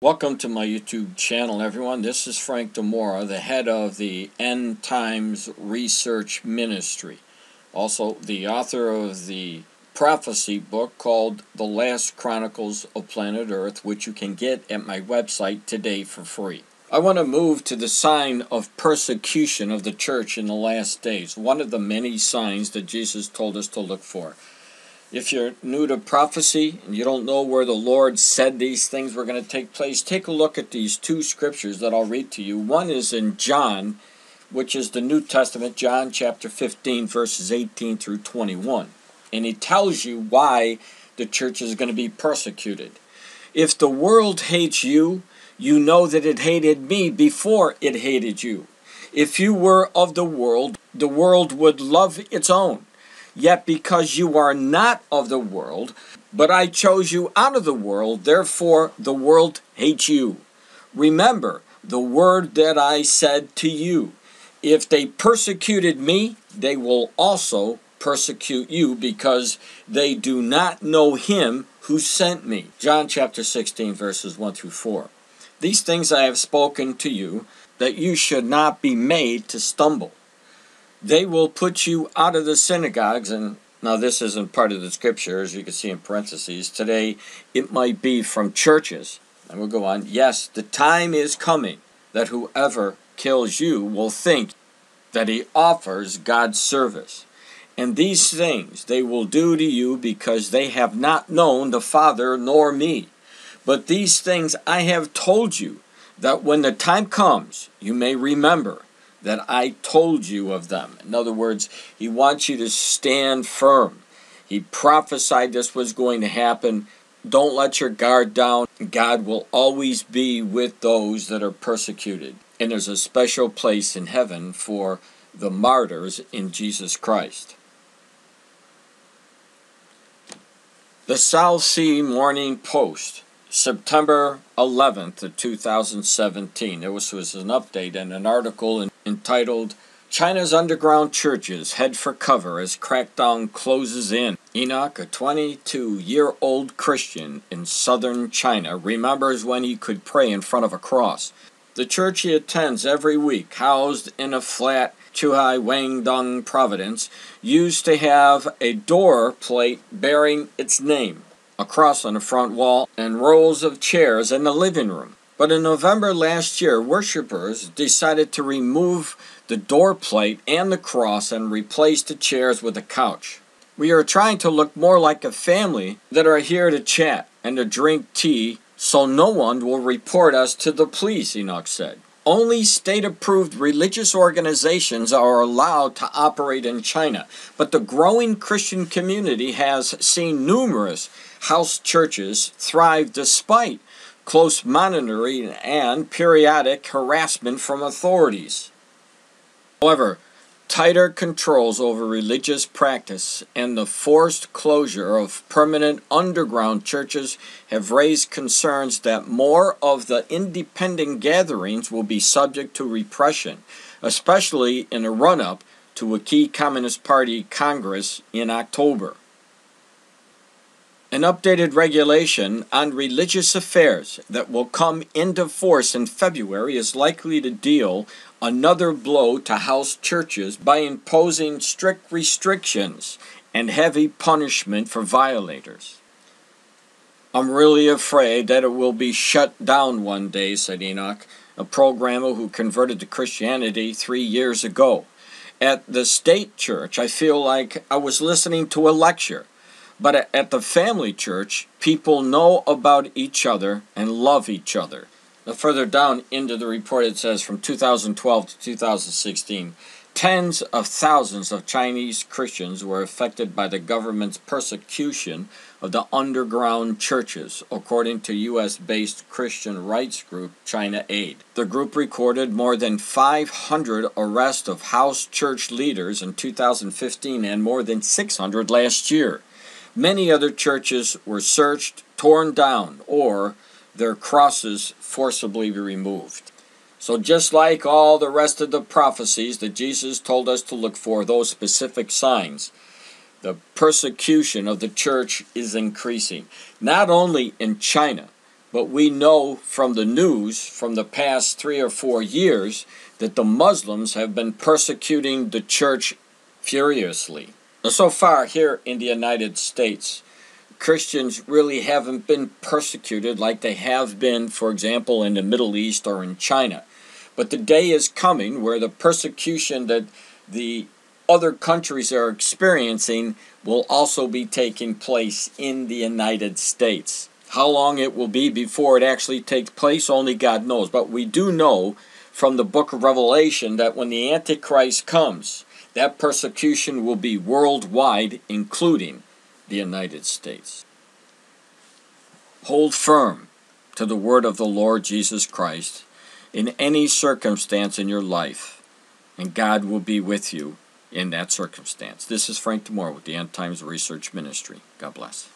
Welcome to my YouTube channel, everyone. This is Frank Demora, the head of the End Times Research Ministry. Also, the author of the prophecy book called The Last Chronicles of Planet Earth, which you can get at my website today for free. I want to move to the sign of persecution of the church in the last days, one of the many signs that Jesus told us to look for. If you're new to prophecy and you don't know where the Lord said these things were going to take place, take a look at these two scriptures that I'll read to you. One is in John, which is the New Testament, John chapter 15, verses 18 through 21. And he tells you why the church is going to be persecuted. If the world hates you, you know that it hated me before it hated you. If you were of the world would love its own. Yet because you are not of the world, but I chose you out of the world, therefore the world hates you. Remember the word that I said to you. If they persecuted me, they will also persecute you, because they do not know him who sent me. John chapter 16, verses 1 through 4. These things I have spoken to you, that you should not be made to stumble. They will put you out of the synagogues, and now this isn't part of the scripture, as you can see in parentheses. Today, it might be from churches. And we'll go on. Yes, the time is coming that whoever kills you will think that he offers God's service. And these things they will do to you because they have not known the Father nor me. But these things I have told you, that when the time comes, you may remember that I told you of them. In other words, he wants you to stand firm. He prophesied this was going to happen. Don't let your guard down. God will always be with those that are persecuted. And there's a special place in heaven for the martyrs in Jesus Christ. The South Sea Morning Post, September 11th of 2017. There was an update and an article entitled, China's Underground Churches Head for Cover as Crackdown Closes In. Enoch, a 22-year-old Christian in southern China, remembers when he could pray in front of a cross. The church he attends every week, housed in a flat Chuhai Wangdong Providence, used to have a door plate bearing its name, a cross on the front wall, and rows of chairs in the living room. But in November last year, worshippers decided to remove the door plate and the cross and replace the chairs with a couch. We are trying to look more like a family that are here to chat and to drink tea, so no one will report us to the police, Enoch said. Only state-approved religious organizations are allowed to operate in China, but the growing Christian community has seen numerous house churches thrive despite close monitoring and periodic harassment from authorities. However, tighter controls over religious practice and the forced closure of permanent underground churches have raised concerns that more of the independent gatherings will be subject to repression, especially in the run-up to a key Communist Party Congress in October. An updated regulation on religious affairs that will come into force in February is likely to deal another blow to house churches by imposing strict restrictions and heavy punishment for violators. I'm really afraid that it will be shut down one day, said Enoch, a programmer who converted to Christianity 3 years ago. At the state church, I feel like I was listening to a lecture. But at the family church, people know about each other and love each other. Now, further down into the report, it says from 2012 to 2016, tens of thousands of Chinese Christians were affected by the government's persecution of the underground churches, according to U.S.-based Christian rights group China Aid. The group recorded more than 500 arrests of house church leaders in 2015 and more than 600 last year. Many other churches were searched, torn down, or their crosses forcibly removed. So just like all the rest of the prophecies that Jesus told us to look for, those specific signs, the persecution of the church is increasing, not only in China, But we know from the news from the past 3 or 4 years that the Muslims have been persecuting the church furiously. So far here in the United States, Christians really haven't been persecuted like they have been, for example, in the Middle East or in China. But the day is coming where the persecution that the other countries are experiencing will also be taking place in the United States. How long it will be before it actually takes place, only God knows. But we do know from the book of Revelation that when the Antichrist comes, that persecution will be worldwide, including the United States. Hold firm to the word of the Lord Jesus Christ in any circumstance in your life, and God will be with you in that circumstance. This is Frank DeMore with the End Times Research Ministry. God bless.